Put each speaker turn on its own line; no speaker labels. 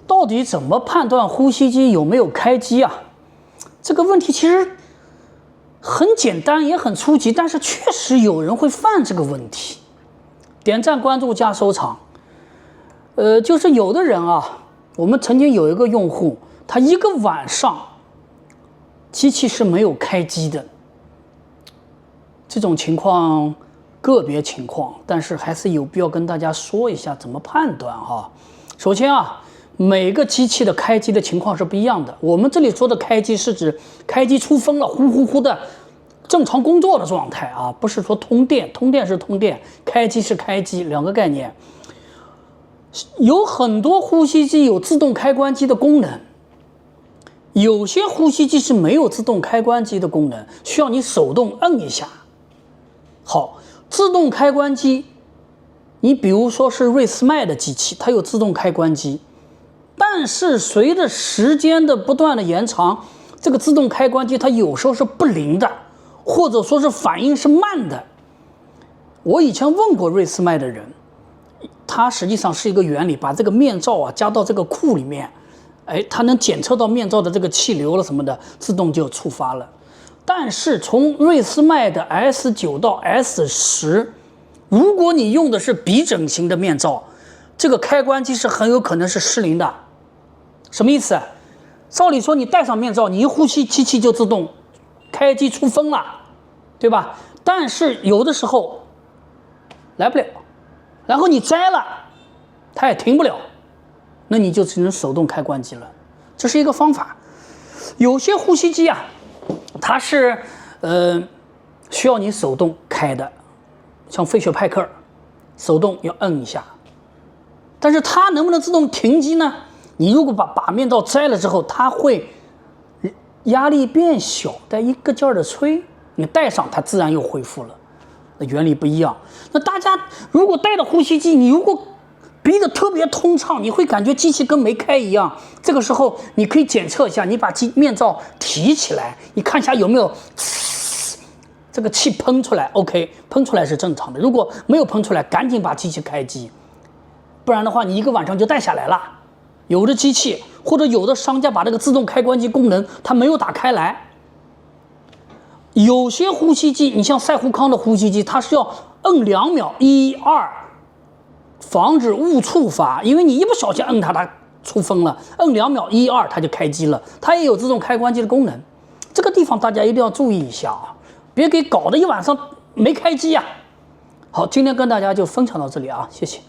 到底怎么判断呼吸机有没有开机啊？这个问题其实很简单，也很初级，但是确实有人会犯这个问题。点赞、关注加收藏。就是有的人啊，我们曾经有一个用户，他一个晚上机器是没有开机的。这种情况个别情况，但是还是有必要跟大家说一下怎么判断哈。首先啊，每个机器的开机的情况是不一样的。我们这里说的开机是指开机出风了，呼呼呼的正常工作的状态啊，不是说通电，通电是通电，开机是开机，两个概念。有很多呼吸机有自动开关机的功能，有些呼吸机是没有自动开关机的功能，需要你手动摁一下。好，自动开关机，你比如说是瑞思迈的机器，它有自动开关机，但是随着时间的不断的延长，这个自动开关机它有时候是不灵的，或者说是反应是慢的。我以前问过瑞思迈的人，它实际上是一个原理，把这个面罩啊加到这个库里面，它能检测到面罩的这个气流了什么的，自动就触发了。但是从瑞思迈的 S9 到 S10， 如果你用的是鼻枕型的面罩，这个开关机是很有可能是失灵的。什么意思？照理说你戴上面罩，你一呼吸机器就自动开机出风了，对吧？但是有的时候来不了，然后你摘了，它也停不了，那你就只能手动开关机了。这是一个方法。有些呼吸机啊，它是需要你手动开的，像飞雪派克，手动要摁一下。但是它能不能自动停机呢？你如果把面罩摘了之后，它会压力变小，但一个劲儿的吹，你戴上它自然又恢复了。那原理不一样。那大家如果戴着呼吸机，你如果鼻子特别通畅，你会感觉机器跟没开一样。这个时候你可以检测一下，你把面罩提起来，你看一下有没有这个气喷出来 ，OK， 喷出来是正常的。如果没有喷出来，赶紧把机器开机，不然的话你一个晚上就戴下来了。有的机器或者有的商家把这个自动开关机功能它没有打开来。有些呼吸机，你像赛护康的呼吸机，它是要摁2秒，1、2，防止误触发，因为你一不小心摁它出风了，摁2秒，1、2它就开机了，它也有自动开关机的功能。这个地方大家一定要注意一下啊，别给搞得一晚上没开机呀。好，今天跟大家就分享到这里啊，谢谢。